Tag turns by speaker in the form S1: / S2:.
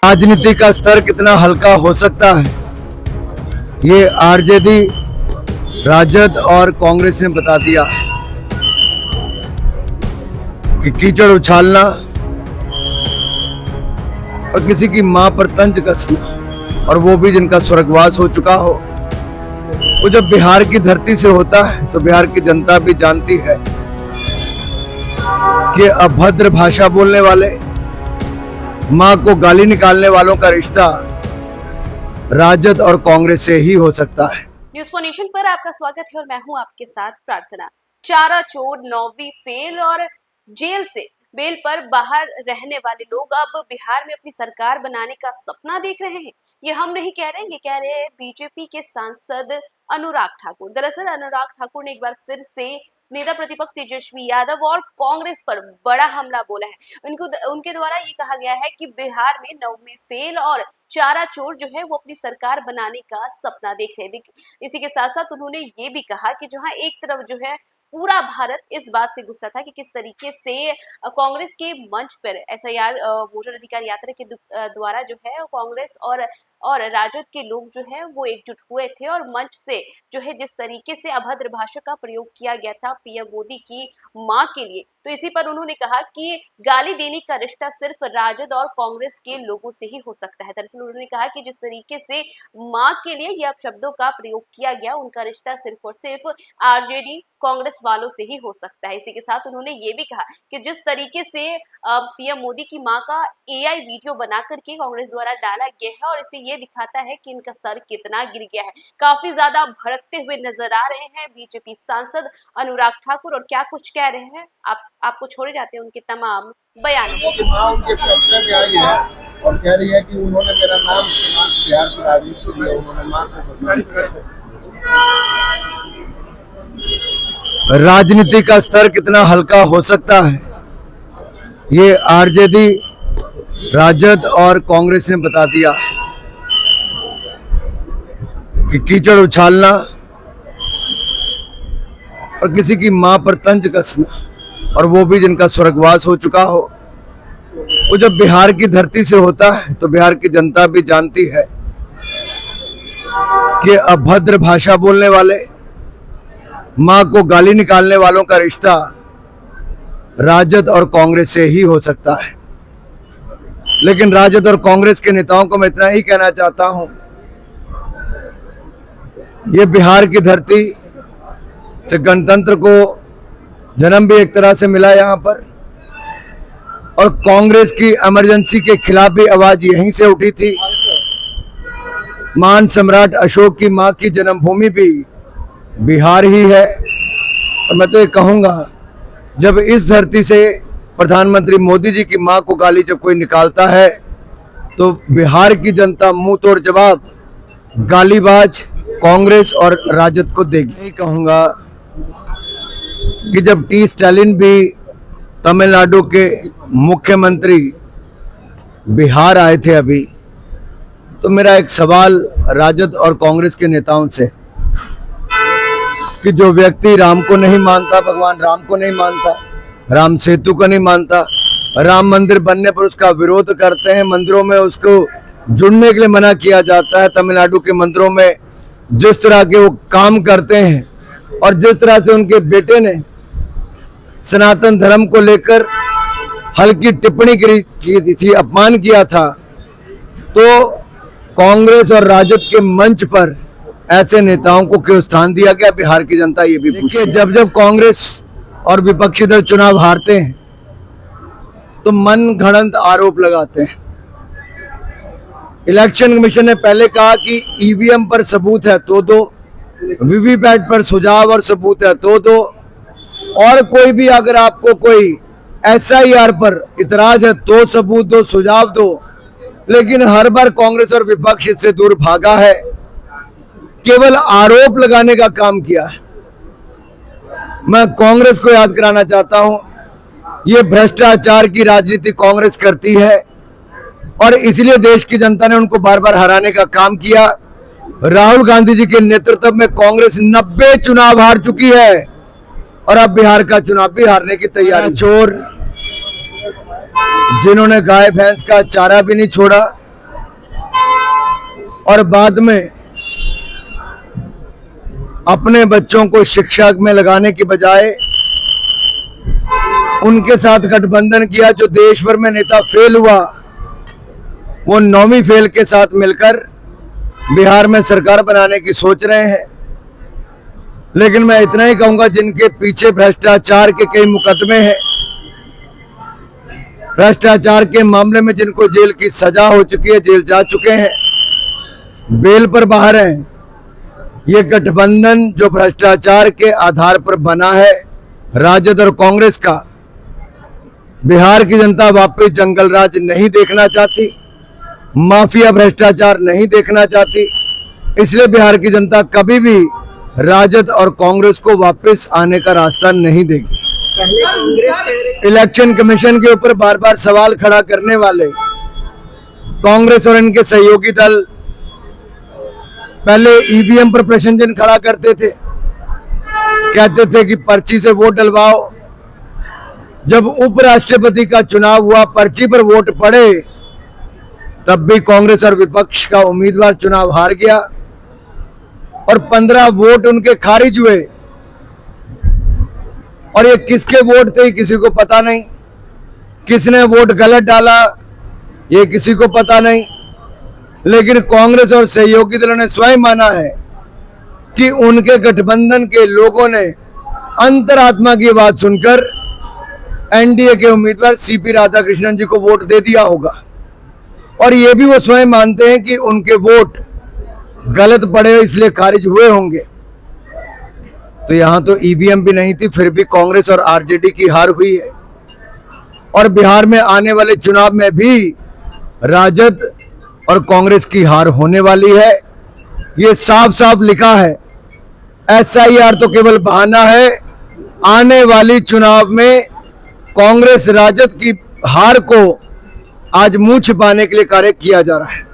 S1: राजनीति का स्तर कितना हल्का हो सकता है, ये आरजेडी, राजद और कांग्रेस ने बता दिया कि कीचड़ उछालना और किसी की मां पर तंज कसना, और वो भी जिनका स्वर्गवास हो चुका हो, वो जब बिहार की धरती से होता है तो बिहार की जनता भी जानती है कि अभद्र भाषा बोलने वाले, मां को गाली निकालने वालों का रिश्ता राजद और कांग्रेस से ही हो सकता है।
S2: न्यूज़ फॉर नेशन पर आपका स्वागत है और मैं हूं आपके साथ प्रार्थना। चारा चोर, 9वीं फेल और जेल से बेल पर बाहर रहने वाले लोग अब बिहार में अपनी सरकार बनाने का सपना देख रहे हैं। ये हम नहीं कह रहे, ये कह रहे हैं बीजेपी के सांसद अनुराग ठाकुर। दरअसल अनुराग ठाकुर ने एक बार फिर से नेता प्रतिपक्ष तेजस्वी यादव और कांग्रेस पर बड़ा हमला बोला है। उनके द्वारा ये कहा गया है कि बिहार में 9वीं फेल और चारा चोर जो है वो अपनी सरकार बनाने का सपना देख रहे हैं। इसी के साथ साथ उन्होंने ये भी कहा कि जहां एक तरफ जो है पूरा भारत इस बात से गुस्सा था कि किस तरीके से कांग्रेस के मंच पर एसआईआर वोटर अधिकार यात्रा के द्वारा जो है कांग्रेस और राजद के लोग जो है वो एकजुट हुए थे और मंच से जो है जिस तरीके से अभद्र भाषा का प्रयोग किया गया था पीएम मोदी की मां के लिए, तो इसी पर उन्होंने कहा कि गाली देने का रिश्ता सिर्फ राजद और कांग्रेस के लोगों से ही हो सकता है। दरअसल उन्होंने कहा कि जिस तरीके से मां के लिए यह शब्दों का प्रयोग किया गया, उनका रिश्ता सिर्फ और सिर्फ आरजेडी कांग्रेस वालों से ही हो सकता है। इसी के साथ उन्होंने ये भी कहा कि जिस तरीके से पीएम मोदी की मां का एआई वीडियो बना करके कांग्रेस द्वारा डाला गया है और इसे ये दिखाता है कि इनका स्तर कितना गिर गया है। काफी ज्यादा भड़कते हुए नजर आ रहे हैं बीजेपी सांसद अनुराग ठाकुर, और क्या कुछ कह रहे हैं आपको छोड़े जाते हैं उनके तमाम बयान।
S3: उनके सपने में आई है और कह रही है कि उन्होंने मेरा नाम बिहार की राजनीति में उन्होंने मां को
S1: राजनीति का स्तर कितना हल्का हो सकता है, ये आरजेडी, राजद और कांग्रेस ने बता दिया कि कीचड़ उछालना और किसी की मां पर तंज कसना, और वो भी जिनका स्वर्गवास हो चुका हो, वो जब बिहार की धरती से होता है तो बिहार की जनता भी जानती है कि अभद्र भाषा बोलने वाले, मां को गाली निकालने वालों का रिश्ता राजद और कांग्रेस से ही हो सकता है। लेकिन राजद और कांग्रेस के नेताओं को मैं इतना ही कहना चाहता हूं, ये बिहार की धरती से गणतंत्र को जन्म भी एक तरह से मिला यहां पर, और कांग्रेस की इमरजेंसी के खिलाफ भी आवाज यहीं से उठी थी। महान सम्राट अशोक की मां की जन्मभूमि भी बिहार ही है, और मैं तो ये कहूंगा जब इस धरती से प्रधानमंत्री मोदी जी की मां को गाली जब कोई निकालता है तो बिहार की जनता मुंह तोड़ जवाब गालीबाज कांग्रेस और राजद को देगी। नहीं कहूंगा कि जब टी स्टालिन भी तमिलनाडु के मुख्यमंत्री बिहार आए थे अभी, तो मेरा एक सवाल राजद और कांग्रेस के नेताओं से कि जो व्यक्ति राम को नहीं मानता, भगवान राम को नहीं मानता, राम सेतु को नहीं मानता, राम मंदिर बनने पर उसका विरोध करते हैं, मंदिरों में उसको जुड़ने के लिए मना किया जाता है, तमिलनाडु के मंदिरों में जिस तरह के वो काम करते हैं और जिस तरह से उनके बेटे ने सनातन धर्म को लेकर हल्की टिप्पणी की थी, अपमान किया था, तो कांग्रेस और राजद के मंच पर ऐसे नेताओं को क्यों स्थान दिया गया, बिहार की जनता ये भी पूछे। जब जब कांग्रेस और विपक्षी दल चुनाव हारते हैं तो मन घड़ंत आरोप लगाते हैं। इलेक्शन कमीशन ने पहले कहा कि ईवीएम पर सबूत है तो दो, वीवीपैट पर सुझाव और सबूत है तो दो, और कोई भी अगर आपको कोई एसआईआर पर इतराज है तो सबूत दो, सुझाव दो। लेकिन हर बार कांग्रेस और विपक्ष इससे दूर भागा है, केवल आरोप लगाने का काम किया है। मैं कांग्रेस को याद कराना चाहता हूं, ये भ्रष्टाचार की राजनीति कांग्रेस करती है और इसलिए देश की जनता ने उनको बार बार हराने का काम किया। राहुल गांधी जी के नेतृत्व में कांग्रेस 90 चुनाव हार चुकी है और अब बिहार का चुनाव भी हारने की तैयारी। चोर जिन्होंने गाय भैंस का चारा भी नहीं छोड़ा, और बाद में अपने बच्चों को शिक्षा में लगाने की बजाय उनके साथ गठबंधन किया। जो देश भर में नेता फेल हुआ, वो 9वीं फेल के साथ मिलकर बिहार में सरकार बनाने की सोच रहे हैं। लेकिन मैं इतना ही कहूंगा, जिनके पीछे भ्रष्टाचार के कई मुकदमे हैं, भ्रष्टाचार के मामले में जिनको जेल की सजा हो चुकी है, जेल जा चुके हैं, बेल पर बाहर हैं, ये गठबंधन जो भ्रष्टाचार के आधार पर बना है राजद और कांग्रेस का, बिहार की जनता वापस जंगल राज नहीं देखना चाहती, माफिया भ्रष्टाचार नहीं देखना चाहती। इसलिए बिहार की जनता कभी भी राजद और कांग्रेस को वापस आने का रास्ता नहीं देगी। इलेक्शन कमीशन के ऊपर बार बार सवाल खड़ा करने वाले कांग्रेस और इनके सहयोगी दल पहले ईवीएम पर प्रश्न चिन्ह खड़ा करते थे, कहते थे कि पर्ची से वोट डलवाओ। जब उपराष्ट्रपति का चुनाव हुआ, पर्ची पर वोट पड़े, तब भी कांग्रेस और विपक्ष का उम्मीदवार चुनाव हार गया और 15 वोट उनके खारिज हुए। और ये किसके वोट थे किसी को पता नहीं, किसने वोट गलत डाला ये किसी को पता नहीं। लेकिन कांग्रेस और सहयोगी दलों ने स्वयं माना है कि उनके गठबंधन के लोगों ने अंतरात्मा की बात सुनकर एनडीए के उम्मीदवार सीपी राधाकृष्णन जी को वोट दे दिया होगा। और ये भी वो स्वयं मानते हैं कि उनके वोट गलत पड़े इसलिए खारिज हुए होंगे। तो यहां तो ईवीएम भी नहीं थी, फिर भी कांग्रेस और आरजेडी की हार हुई है। और बिहार में आने वाले चुनाव में भी राजद और कांग्रेस की हार होने वाली है। ये साफ साफ लिखा है। एसआईआर तो केवल बहाना है। आने वाली चुनाव में कांग्रेस राजद की हार को आज मुंह छिपाने के लिए कार्य किया जा रहा है।